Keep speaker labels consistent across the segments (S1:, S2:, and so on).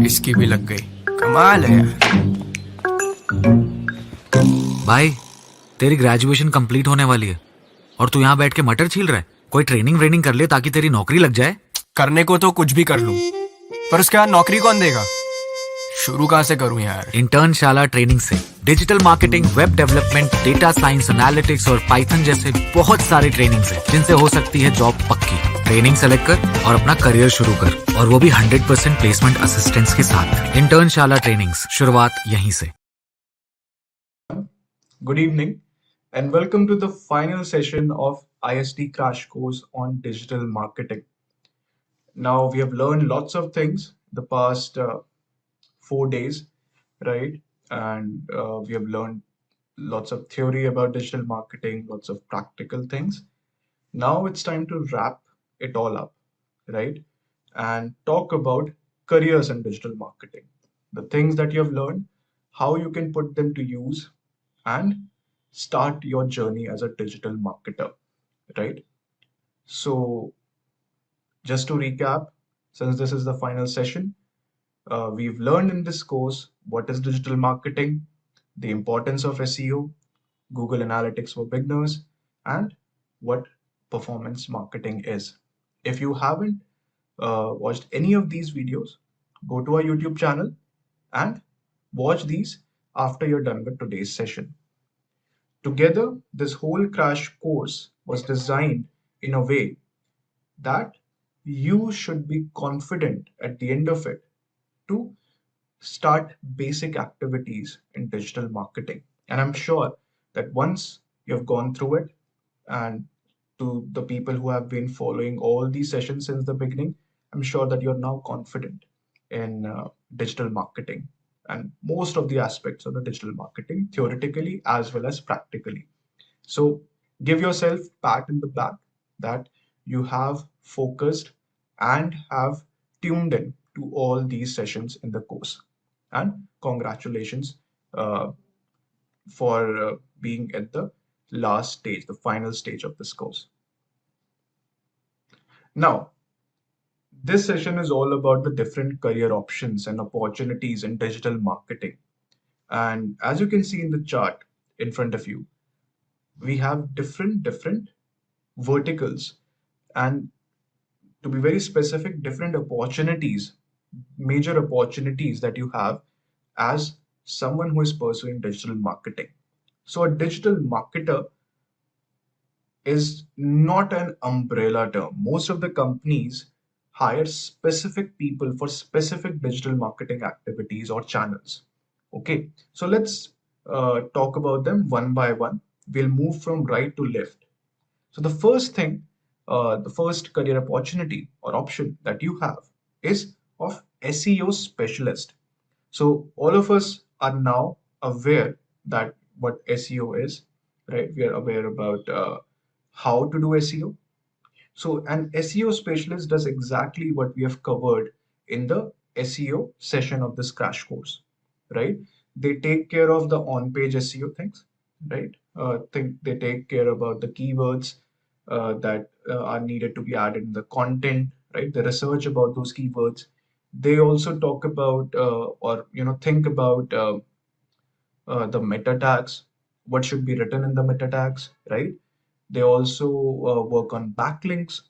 S1: इसकी भी लग गई। कमाल है यार।
S2: भाई, तेरी ग्रेजुएशन कंप्लीट होने वाली है और तू यहाँ बैठ के मटर छील रहा है। कोई ट्रेनिंग व्रेनिंग कर ले ताकि तेरी नौकरी लग जाए।
S1: करने को तो कुछ भी कर लूं, पर उसके बाद नौकरी कौन देगा? शुरू कहाँ से करूं यार?
S2: इंटर्नशाला ट्रेनिंग से digital marketing, web development, data science, analytics और पाइथन जैसे बहुत सारे ट्रेनिंग्स हैं जिनसे हो सकती है जॉब पक्की। ट्रेनिंग सेलेक्ट कर और अपना करियर शुरू कर, और वो भी 100% प्लेसमेंट असिस्टेंस के साथ। इंटर्नशाला ट्रेनिंग्स, शुरुआत यहीं से।
S3: Good evening and welcome to the final session of IST Crash Course on Digital Marketing. Now, we have learned lots of things the past 4 days, right? And we have learned lots of theory about digital marketing, lots of practical things. Now it's time to wrap it all up, right? And talk about careers in digital marketing, the things that you have learned, how you can put them to use, and start your journey as a digital marketer, right? So, just to recap, since this is the final session, we've learned in this course what is digital marketing, the importance of SEO, Google Analytics for beginners, and what performance marketing is. If you haven't watched any of these videos, go to our YouTube channel and watch these after you're done with today's session. Together, this whole crash course was designed in a way that you should be confident at the end of it to start basic activities in digital marketing. And I'm sure that once you've gone through it, and to the people who have been following all these sessions since the beginning, I'm sure that you're now confident in digital marketing and most of the aspects of the digital marketing, theoretically as well as practically. So give yourself pat in the back that you have focused and have tuned in to all these sessions in the course. And congratulations uh, for being at the last stage, the final stage of this course. Now, this session is all about the different career options and opportunities in digital marketing. And as you can see in the chart in front of you, we have different verticals, and to be very specific, different opportunities, major opportunities that you have as someone who is pursuing digital marketing. So a digital marketer is not an umbrella term. Most of the companies hire specific people for specific digital marketing activities or channels. Okay, so let's talk about them one by one. We'll move from right to left. So the first thing, the first career opportunity or option that you have is of SEO specialist. So all of us are now aware that what SEO is, right? We are aware about how to do SEO. So an SEO specialist does exactly what we have covered in the SEO session of this crash course, right? They take care of the on-page SEO things, right? They take care about the keywords that are needed to be added in the content, right? The research about those keywords. They also talk about or think about the meta tags, what should be written in the meta tags, right? They also work on backlinks,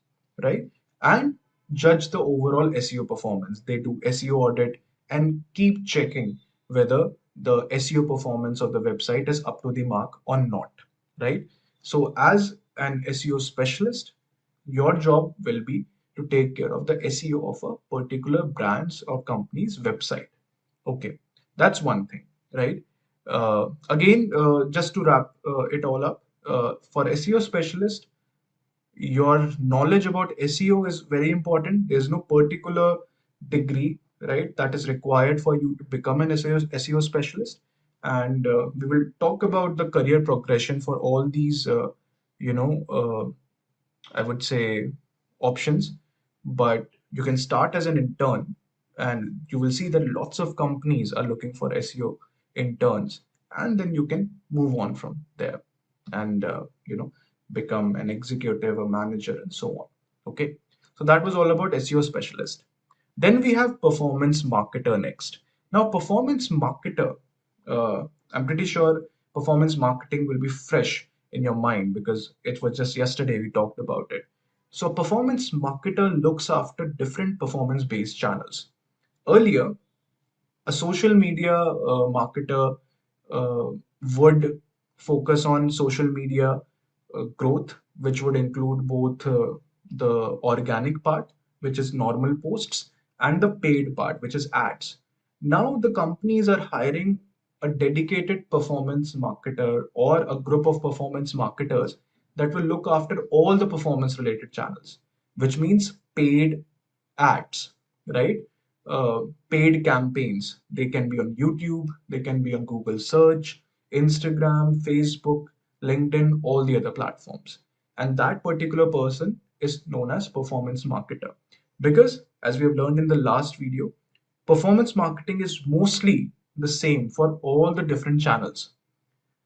S3: right? And judge the overall SEO performance. They do SEO audit and keep checking whether the SEO performance of the website is up to the mark or not, right? So as an SEO specialist, your job will be to take care of the SEO of a particular brand's or company's website. Okay, that's one thing, right? Again, just to wrap it all up, for SEO specialist, your knowledge about SEO is very important. There's no particular degree, right, that is required for you to become an SEO specialist. And we will talk about the career progression for all these, you know, I would say options. But you can start as an intern, and you will see that lots of companies are looking for SEO interns, and then you can move on from there and become an executive, a manager, and so on. Okay, so that was all about SEO specialist. Then we have performance marketer next. Now, performance marketer, uh, I'm pretty sure performance marketing will be fresh in your mind because it was just yesterday we talked about it. So, performance marketer looks after different performance based channels. Earlier, a social media marketer uh, would focus on social media growth, which would include both the organic part, which is normal posts, and the paid part, which is ads. Now, the companies are hiring a dedicated performance marketer or a group of performance marketers that will look after all the performance related channels, which means paid ads, right? Uh, Paid campaigns. They can be on YouTube, they can be on Google Search, Instagram, Facebook, LinkedIn, all the other platforms. And that particular person is known as performance marketer. Because, as we have learned in the last video, performance marketing is mostly the same for all the different channels,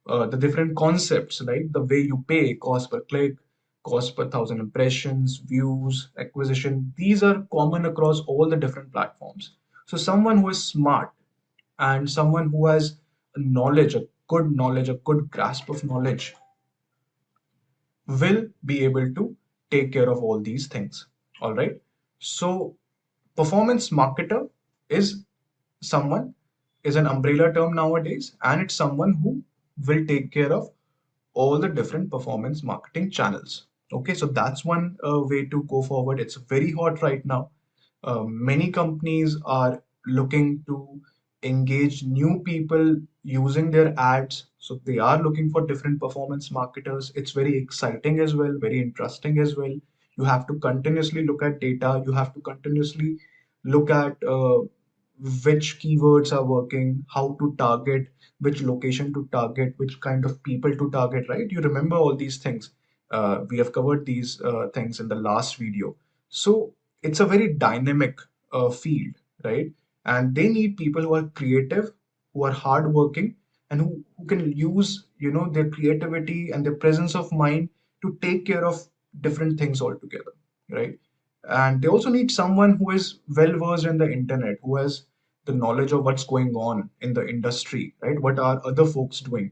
S3: the different concepts, like the way you pay, cost per click, cost per thousand impressions, views, acquisition. These are common across all the different platforms. So someone who is smart and someone who has knowledge, a good grasp of knowledge will be able to take care of all these things. All right. So performance marketer is someone is an umbrella term nowadays, and it's someone who will take care of all the different performance marketing channels. Okay, so that's one way to go forward. It's very hot right now. Many companies are looking to engage new people using their ads. So they are looking for different performance marketers. It's very exciting as well, very interesting as well. You have to continuously look at data. You have to continuously look at which keywords are working, how to target, which location to target, which kind of people to target, right? You remember all these things. We have covered these things in the last video. So it's a very dynamic field, right? And they need people who are creative, who are hardworking, and who can use, their creativity and their presence of mind to take care of different things altogether, right? And they also need someone who is well versed in the internet, who has the knowledge of what's going on in the industry, right? What are other folks doing?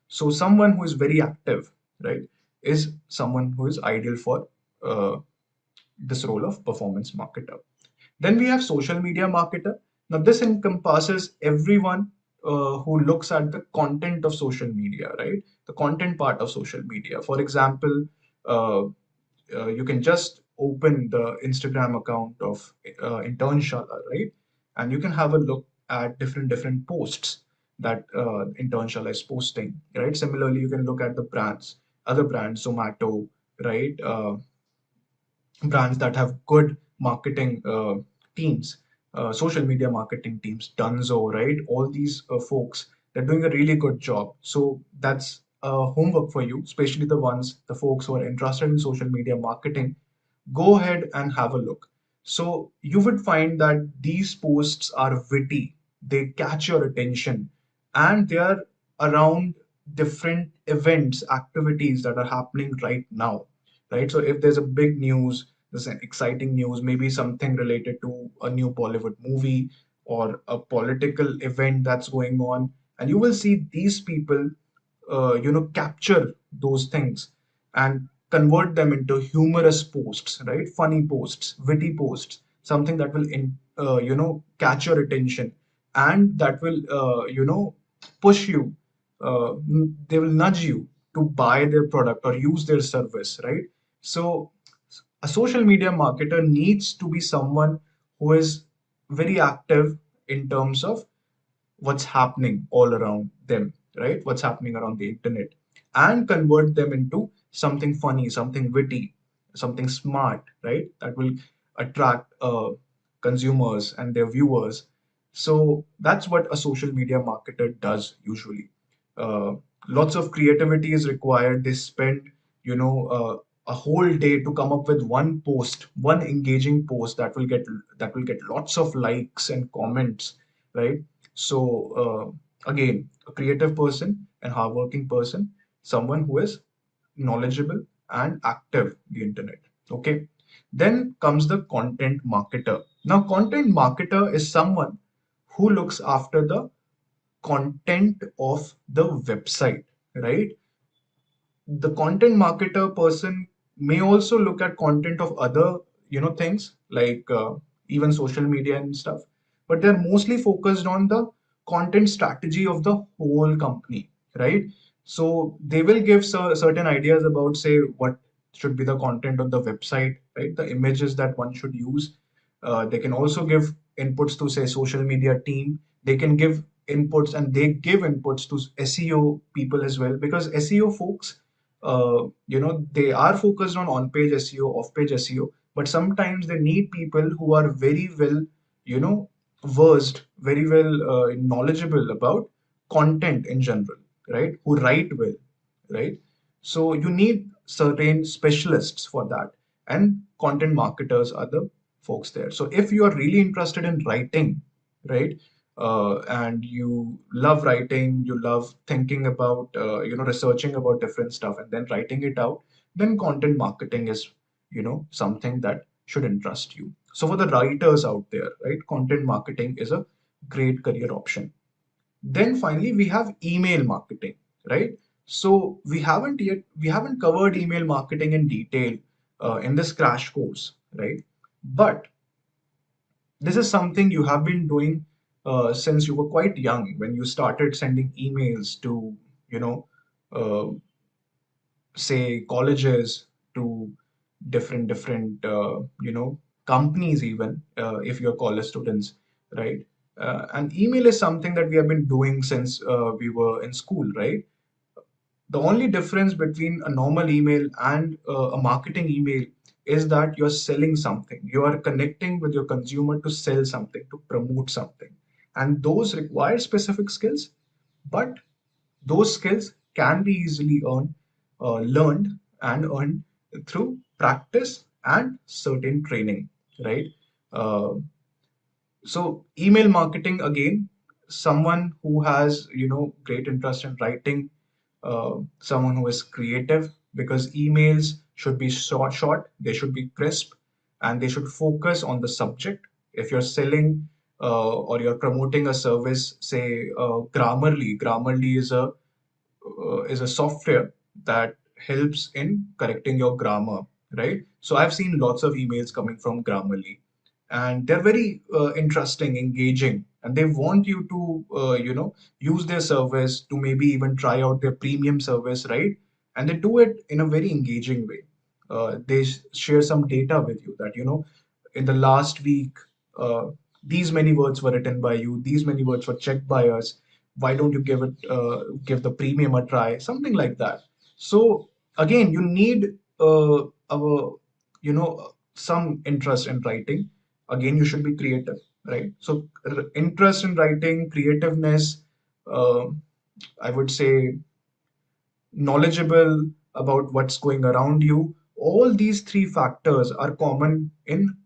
S3: So someone who is very active, right, is someone who is ideal for this role of performance marketer. Then we have social media marketer. Now, this encompasses everyone who looks at the content of social media, right? The content part of social media. For example, uh, you can just open the Instagram account of Internshala, right? And you can have a look at different posts that Internshala is posting, right? Similarly, you can look at the brands, other brands, Zomato, right? Brands that have good marketing teams, social media marketing teams, Dunzo, right? All these folks, they're doing a really good job. So that's homework for you, especially the folks who are interested in social media marketing. Go ahead and have a look. So you would find that these posts are witty, they catch your attention, and they are around different events, activities that are happening right now, right? So if there's a big news, there's an exciting news, maybe something related to a new Bollywood movie or a political event that's going on, and you will see these people, capture those things and convert them into humorous posts, right? Funny posts, witty posts, something that will, catch your attention and that will, push you. They will nudge you to buy their product or use their service, right? So a social media marketer needs to be someone who is very active in terms of what's happening all around them, right? What's happening around the internet, and convert them into something funny, something witty, something smart, right? That will attract consumers and their viewers. So that's what a social media marketer does usually. Uh, Lots of creativity is required. They spend, a whole day to come up with one post, one engaging post that will get lots of likes and comments, right? So again, a creative person and hardworking person, someone who is knowledgeable and active the internet. Okay. Then comes the content marketer. Now, content marketer is someone who looks after the content of the website, right? The content marketer person may also look at content of other things like even social media and stuff, but they're mostly focused on the content strategy of the whole company, right? So they will give certain ideas about, say, what should be the content on the website, right? The images that one should use. They can also give inputs to, say, social media team. They can give inputs, and they give inputs to SEO people as well, because SEO folks, they are focused on-page SEO, off-page SEO, but sometimes they need people who are very well, you know, versed, very well knowledgeable about content in general, right? Who write well, right? So you need certain specialists for that, and content marketers are the folks there. So if you are really interested in writing, right, and you love writing, you love thinking about, researching about different stuff and then writing it out, then content marketing is, something that should interest you. So for the writers out there, right, content marketing is a great career option. Then finally, we have email marketing, right? So we haven't covered email marketing in detail in this crash course, right? But this is something you have been doing since you were quite young, when you started sending emails to, you know, uh, say colleges, to different companies, even if you're college students, right? And email is something that we have been doing since we were in school, right? The only difference between a normal email and a marketing email is that you're selling something. You are connecting with your consumer to sell something, to promote something. And those require specific skills, but those skills can be easily learned and earned through practice and certain training, right? Uh, so email marketing, again, someone who has, great interest in writing, someone who is creative, because emails should be short, they should be crisp, and they should focus on the subject. If you're selling or you're promoting a service, say Grammarly is a software that helps in correcting your grammar, right? So I've seen lots of emails coming from Grammarly, and they're very interesting, engaging, and they want you to, use their service, to maybe even try out their premium service, right? And they do it in a very engaging way. They share some data with you that, in the last week, uh, these many words were written by you, these many words were checked by us. Why don't you give the premium a try, something like that. So again, you need some interest in writing. Again, you should be creative, right? So interest in writing, creativeness, uh, I would say knowledgeable about what's going around you. All these three factors are common in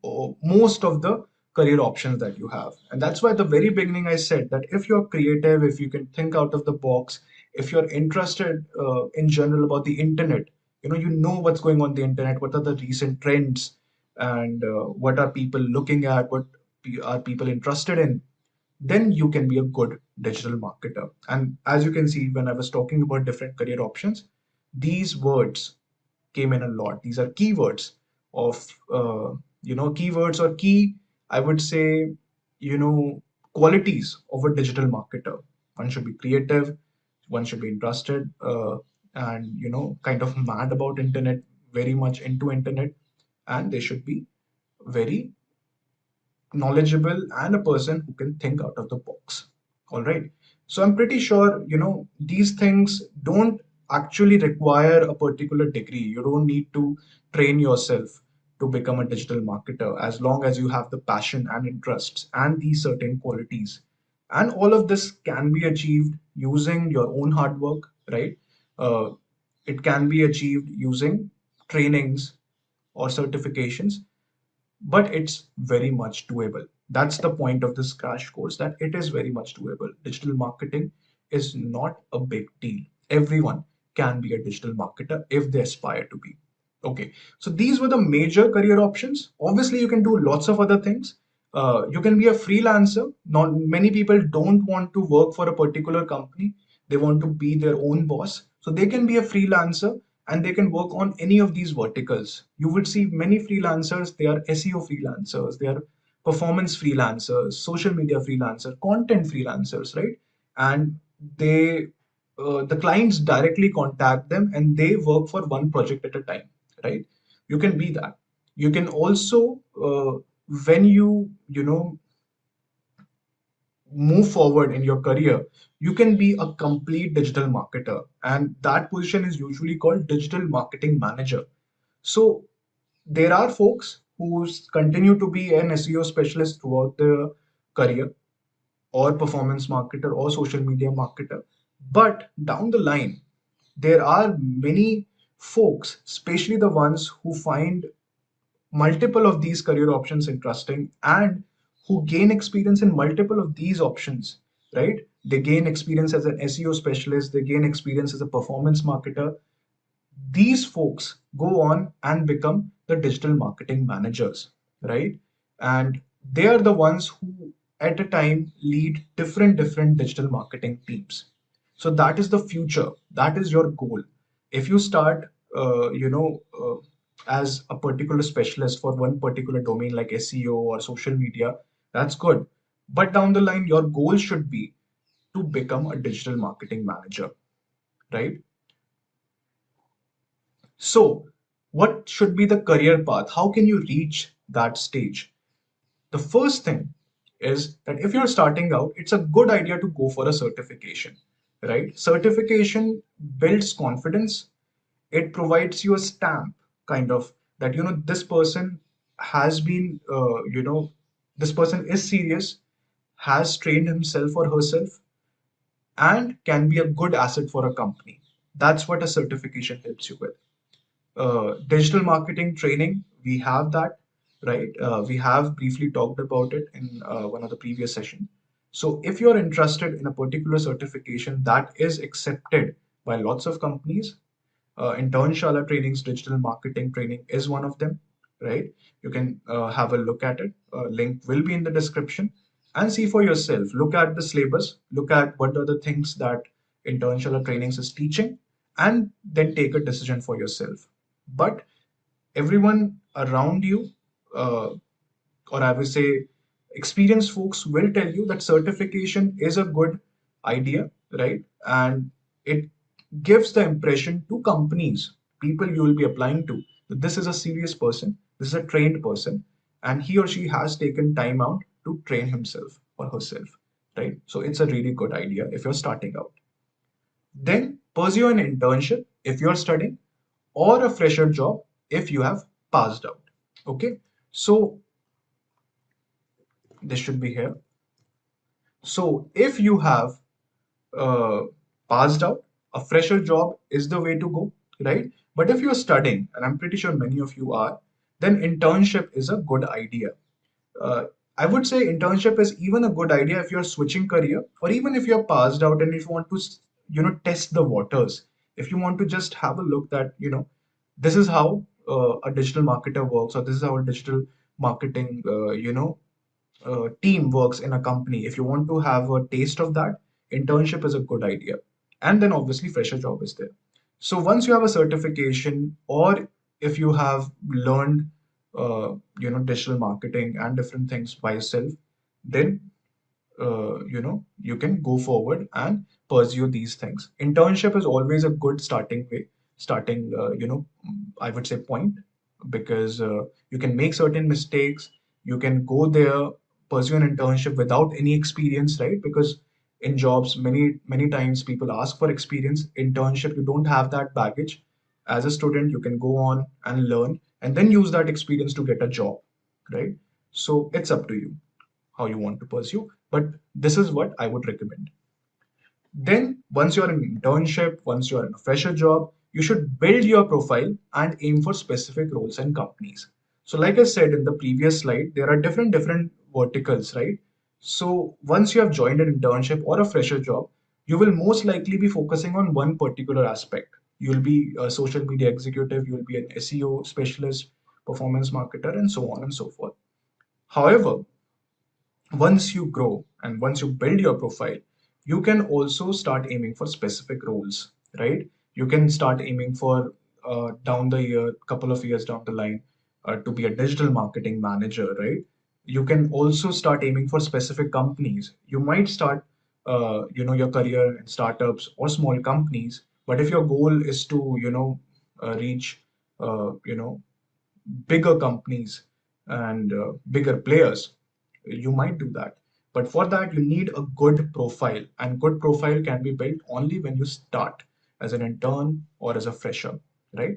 S3: most of the career options that you have. And that's why at the very beginning I said that if you're creative, if you can think out of the box, if you're interested in general about the internet, you know what's going on the internet, what are the recent trends, and what are people looking at, what are people interested in, then you can be a good digital marketer. And as you can see, when I was talking about different career options, these words came in a lot. These are keywords of, keywords or key, I would say, qualities of a digital marketer. One should be creative, one should be interested, and, kind of mad about internet, very much into internet, and they should be very knowledgeable and a person who can think out of the box. All right. So I'm pretty sure, these things don't actually require a particular degree. You don't need to train yourself to become a digital marketer, as long as you have the passion and interests and these certain qualities. And all of this can be achieved using your own hard work, right? Uh, it can be achieved using trainings or certifications, but it's very much doable. That's the point of this crash course, that it is very much doable. Digital marketing is not a big deal. Everyone can be a digital marketer if they aspire to be. Okay, so these were the major career options. Obviously, you can do lots of other things. You can be a freelancer. Not many people don't want to work for a particular company. They want to be their own boss. So they can be a freelancer and they can work on any of these verticals. You would see many freelancers, they are SEO freelancers, they are performance freelancers, social media freelancers, content freelancers, right? And they the clients directly contact them and they work for one project at a time, right? You can be that. You can also when you move forward in your career, you can be a complete digital marketer, and that position is usually called digital marketing manager. So there are folks who continue to be an SEO specialist throughout their career, or performance marketer or social media marketer. But down the line, there are many folks, especially the ones who find multiple of these career options interesting and who gain experience in multiple of these options, right? They gain experience as an SEO specialist, they gain experience as a performance marketer. These folks go on and become the digital marketing managers, right? And they are the ones who at a time lead different digital marketing teams. So that is the future, that is your goal. If you start as a particular specialist for one particular domain like SEO or social media, that's good. But down the line, your goal should be to become a digital marketing manager, right? So, what should be the career path? How can you reach that stage? The first thing is that if you're starting out, it's a good idea to go for a certification, right? Certification builds confidence. It provides you a stamp, kind of, that, this person has been, this person is serious, has trained himself or herself, and can be a good asset for a company. That's what a certification helps you with. Digital marketing training, we have that, right? We have briefly talked about it in one of the previous session. So if you're interested in a particular certification that is accepted by lots of companies, Internshala Trainings digital marketing training is one of them, right? You can have a look at it. Link will be in the description and see for yourself. Look at the syllabus, look at what are the things that Internshala Trainings is teaching, and then take a decision for yourself. But everyone around you, uh, or I would say experienced folks, will tell you that certification is a good idea, right? And it gives the impression to companies, people you will be applying to, that this is a serious person, this is a trained person, and he or she has taken time out to train himself or herself, right? So it's a really good idea if you're starting out. Then pursue an internship if you're studying, or a fresher job if you have passed out. Okay, so this should be here. So if you have uh, passed out, a fresher job is the way to go, right? But if you're studying, and I'm pretty sure many of you are, then internship is a good idea. uh, I would say internship is even a good idea if you're switching career, or even if you're passed out and if you want to, test the waters. If you want to just have a look that, this is how a digital marketer works, or this is how a digital marketing, team works in a company. If you want to have a taste of that, internship is a good idea. And then obviously fresher job is there. So once you have a certification, or if you have learned, digital marketing and different things by yourself, then you can go forward and pursue these things. Internship is always a good starting way, starting, I would say point, because you can make certain mistakes. You can go there, pursue an internship without any experience, right? Because in jobs, many times people ask for experience. Internship, you don't have that baggage. As a student, you can go on and learn and then use that experience to get a job, right? So it's up to you how you want to pursue, but this is what I would recommend. Then, once you're in internship, once you're in a fresher job, you should build your profile and aim for specific roles and companies. So, like I said in the previous slide, there are different verticals, right? So, once you have joined an internship or a fresher job, you will most likely be focusing on one particular aspect. you'll be a social media executive, you'll be an SEO specialist, performance marketer, and so on and so forth. However, once you grow and once you build your profile, you can also start aiming for specific roles, right? You can start aiming for down the year, couple of years down the line, to be a digital marketing manager, right? You can also start aiming for specific companies. You might start, your career in startups or small companies, but if your goal is to, reach, bigger companies and bigger players, you might do that. But for that, you need a good profile, and good profile can be built only when you start as an intern or as a fresher, right?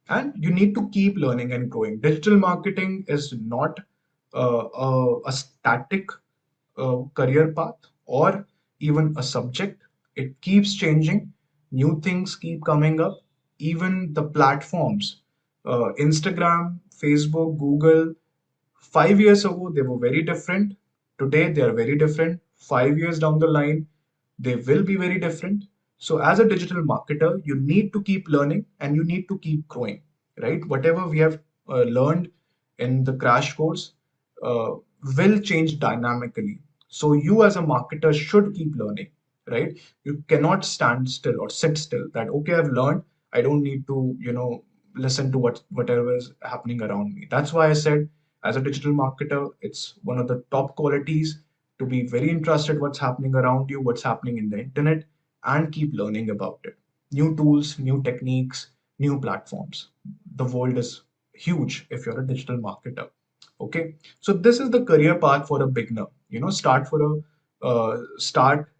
S3: And you need to keep learning and growing. Digital marketing is not a static career path or even a subject. It keeps changing, new things keep coming up. Even the platforms, Instagram, Facebook, Google, 5 years ago, they were very different. Today, they are very different. 5 years down the line, they will be very different. So, as a digital marketer, you need to keep learning and you need to keep growing, right? Whatever we have learned in the crash course uh, will change dynamically. So, you as a marketer should keep learning, right? You cannot stand still or sit still that, okay, I've learned. I don't need to, listen to whatever is happening around me. That's why I said, as a digital marketer, it's one of the top qualities to be very interested what's happening around you, what's happening in the internet, and keep learning about it. New tools, new techniques, new platforms. The world is huge if you're a digital marketer. Okay, so this is the career path for a beginner. Start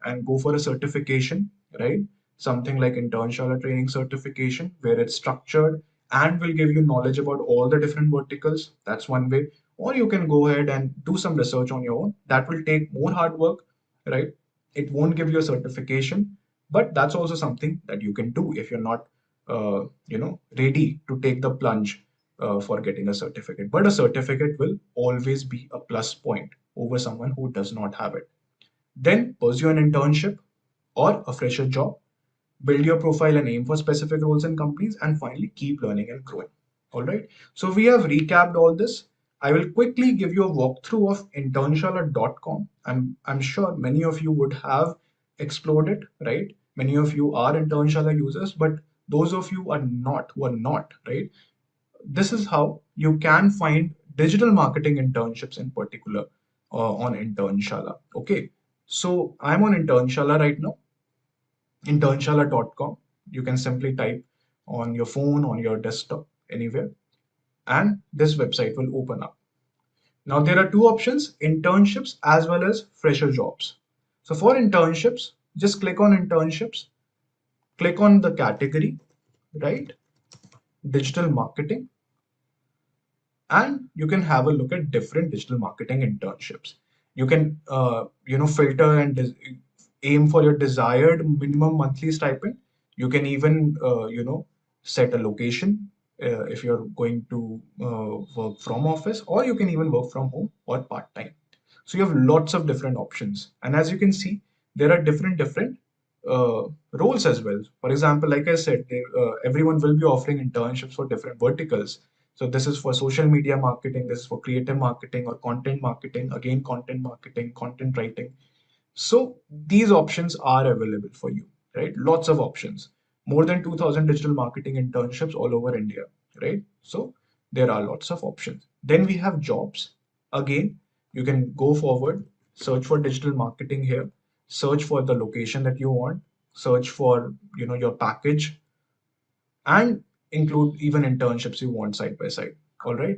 S3: and go for a certification, right? Something like Internshala Training certification, where it's structured and will give you knowledge about all the different verticals. That's one way. Or you can go ahead and do some research on your own. That will take more hard work, right? It won't give you a certification, but that's also something that you can do if you're not, ready to take the plunge for getting a certificate. But a certificate will always be a plus point over someone who does not have it. Then pursue an internship or a fresher job, build your profile and aim for specific roles and companies, and finally keep learning and growing. All right. So we have recapped all this. I will quickly give you a walkthrough of internshala.com. I'm sure many of you would have explored it, right? Many of you are Internshala users, but those of you who are not, right? This is how you can find digital marketing internships in particular on Internshala. Okay. So I'm on Internshala right now, internshala.com. You can simply type on your phone, on your desktop, anywhere, and this website will open up. Now, there are two options, internships as well as fresher jobs. So, for internships, just click on internships, click on the category, right? Digital marketing, and you can have a look at different digital marketing internships. You can filter and aim for your desired minimum monthly stipend. You can even set a location if you're going to work from office, or you can even work from home or part time. So you have lots of different options, and as you can see, there are different roles as well. For example, like I said, everyone will be offering internships for different verticals. So this is for social media marketing, this is for creative marketing or content marketing, again, content marketing, content writing. So these options are available for you, right? Lots of options. More than 2,000 digital marketing internships all over India, right? So there are lots of options. Then we have jobs. Again, you can go forward, search for digital marketing here, search for the location that you want, search for, your package, and include even internships you want side by side. All right.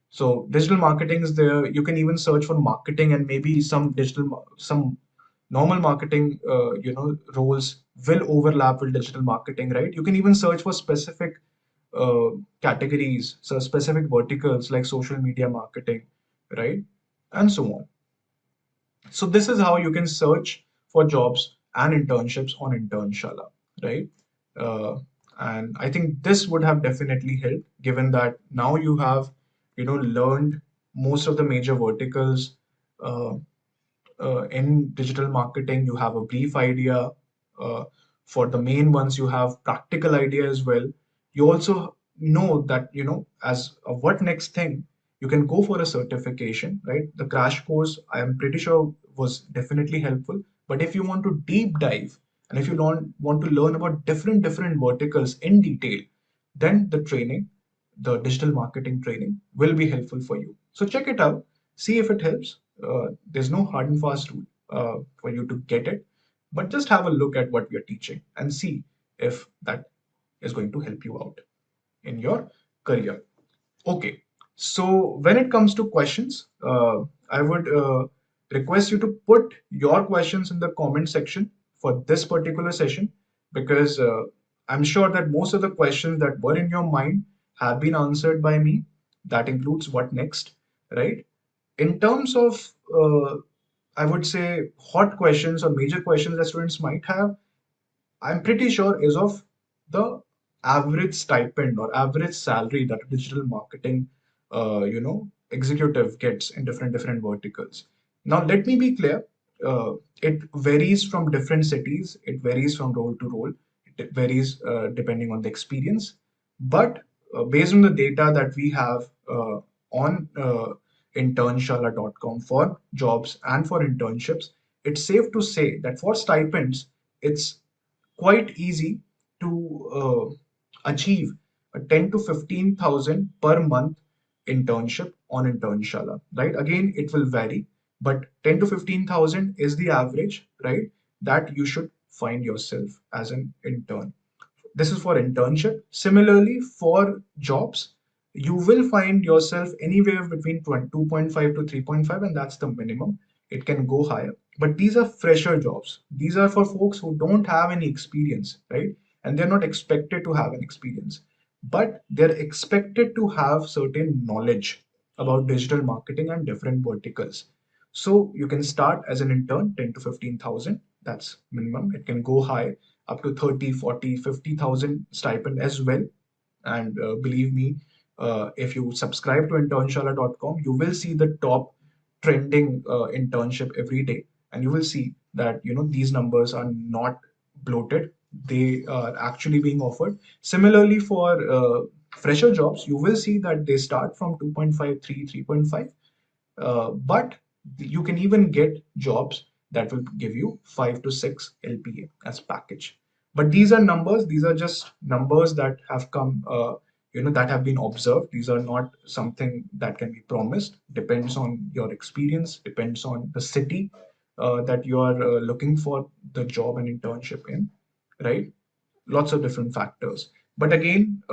S3: So digital marketing is there. You can even search for marketing and maybe some normal marketing, roles will overlap with digital marketing, right? You can even search for specific uh, categories, so specific verticals like social media marketing, right? And so on. So this is how you can search for jobs and internships on Internshala, right? Uh, and I think this would have definitely helped, given that now you have, learned most of the major verticals uh, in digital marketing. You have a brief idea. Uh, For the main ones, you have practical idea as well. You also know that, as a what next thing, you can go for a certification, right? The crash course, I am pretty sure, was definitely helpful. But if you want to deep dive, and if you want to learn about different verticals in detail, then the training, the digital marketing training, will be helpful for you. So check it out, see if it helps. There's no hard and fast rule for you to get it, but just have a look at what we are teaching and see if that is going to help you out in your career. Okay, so when it comes to questions, I would request you to put your questions in the comment section for this particular session, because I'm sure that most of the questions that were in your mind have been answered by me. That includes what next, right? In terms of, I would say, hot questions or major questions that students might have, I'm pretty sure is of the average stipend or average salary that a digital marketing, executive gets in different verticals. Now, let me be clear. It varies from different cities. It varies from role to role. It varies depending on the experience. But based on the data that we have on internshala.com for jobs and for internships, it's safe to say that for stipends, it's quite easy to achieve a 10 to 15,000 per month internship on Internshala, right? Again, it will vary, but 10 to 15,000 is the average, right? That you should find yourself as an intern. This is for internship. Similarly, for jobs, you will find yourself anywhere between 2.5 to 3.5, and that's the minimum. It can go higher. But these are fresher jobs. These are for folks who don't have any experience, right? And they're not expected to have an experience, but they're expected to have certain knowledge about digital marketing and different verticals. So you can start as an intern, 10 to 15,000. That's minimum. It can go high up to 30, 40, 50,000 stipend as well. And believe me, if you subscribe to internshala.com, you will see the top trending internship every day. And you will see that, these numbers are not bloated. They are actually being offered. Similarly, for fresher jobs, you will see that they start from 2.5, 3.5, but you can even get jobs that will give you 5 to 6 LPA as package. But these are numbers. These are just numbers that have come, that have been observed. These are not something that can be promised. Depends on your experience. Depends on the city that you are looking for the job and internship in, right? Lots of different factors. But again,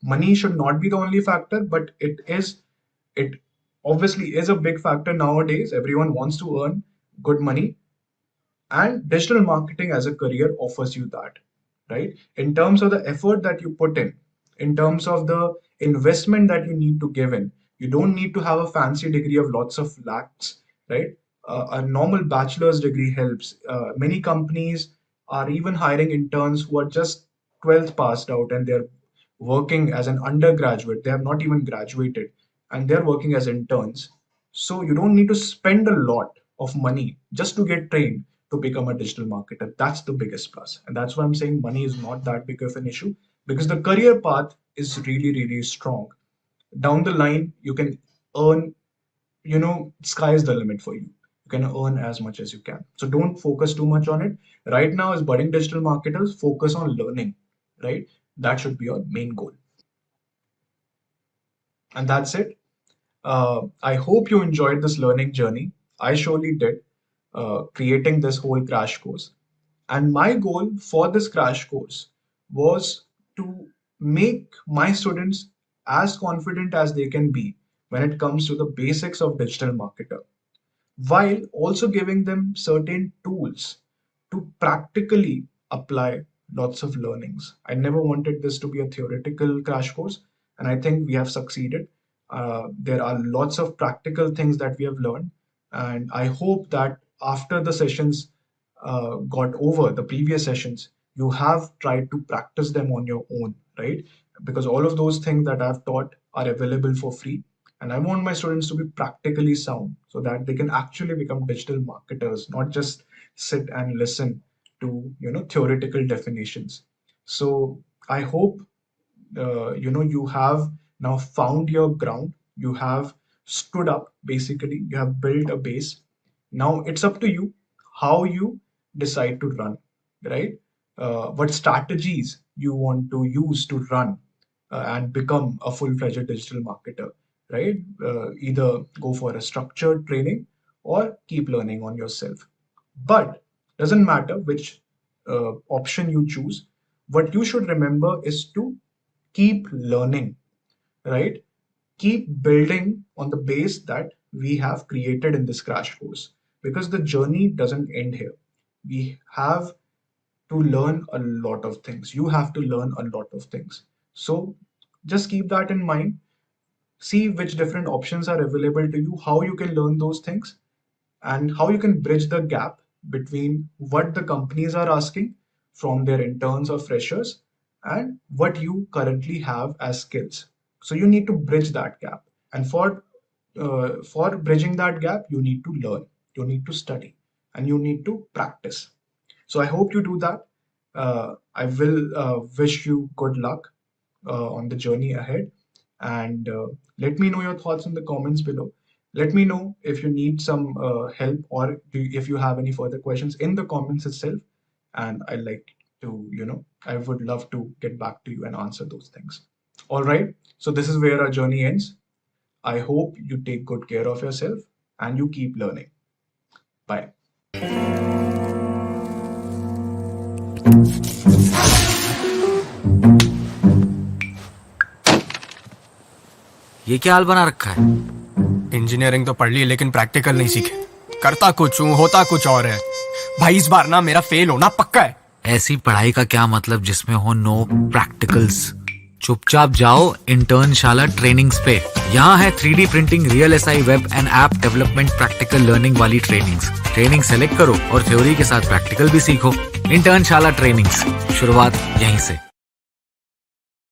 S3: money should not be the only factor, but it obviously is a big factor nowadays. Everyone wants to earn good money, and digital marketing as a career offers you that, right? In terms of the effort that you put in terms of the investment that you need to give in, you don't need to have a fancy degree of lots of lakhs, right? A normal bachelor's degree helps. Many companies are even hiring interns who are just 12th passed out, and they're working as an undergraduate. They have not even graduated, and they're working as interns. So you don't need to spend a lot of money just to get trained to become a digital marketer. That's the biggest plus. And that's why I'm saying money is not that big of an issue, because the career path is really strong. Down the line, you can earn, sky is the limit for you. You can earn as much as you can. So don't focus too much on it. Right now, as budding digital marketers, focus on learning, right? That should be your main goal. And that's it. I hope you enjoyed this learning journey. I surely did, creating this whole crash course. And my goal for this crash course was to make my students as confident as they can be when it comes to the basics of digital marketer, while also giving them certain tools to practically apply lots of learnings. I never wanted this to be a theoretical crash course, and I think we have succeeded. There are lots of practical things that we have learned, and I hope that after the sessions got over, the previous sessions, you have tried to practice them on your own, right? Because all of those things that I've taught are available for free. And I want my students to be practically sound so that they can actually become digital marketers, not just sit and listen to theoretical definitions. So I hope you have now found your ground. You have stood up, basically you have built a base. Now it's up to you how you decide to run, right? What strategies you want to use to run and become a full-fledged digital marketer, right? Either go for a structured training or keep learning on yourself. But doesn't matter which option you choose, what you should remember is to keep learning, right? Keep building on the base that we have created in this crash course, because the journey doesn't end here. We have to learn a lot of things. You have to learn a lot of things. So just keep that in mind. See which different options are available to you, how you can learn those things, and how you can bridge the gap between what the companies are asking from their interns or freshers and what you currently have as skills. So you need to bridge that gap, and for bridging that gap, you need to learn, you need to study, and you need to practice. So I hope you do that. I will wish you good luck on the journey ahead. And let me know your thoughts in the comments below. Let me know if you need some help, or if you have any further questions in the comments itself. And I like to, I would love to get back to you and answer those things. All right. So this is where our journey ends. I hope you take good care of yourself and you keep learning. Bye.
S2: ये क्या हाल बना रखा है?
S1: Engineering तो पढ़ ली लेकिन practical नहीं सीखे। करता कुछ हूँ, होता कुछ और है। भाई इस बार ना मेरा फेल होना पक्का है।
S2: ऐसी पढ़ाई का क्या मतलब जिसमें हो नो प्रैक्टिकल्स? चुपचाप जाओ इंटर्नशाला ट्रेनिंग्स पे। यहाँ है 3D printing, real SI, web and app development, practical learning वाली ट्रेनिंग्स। ट्रेनिंग सेलेक्ट करो और थ्योरी के साथ प्रैक्टिकल भी सीखो। इंटर्नशाला ट्रेनिंग्स, शुरुआत यहीं से।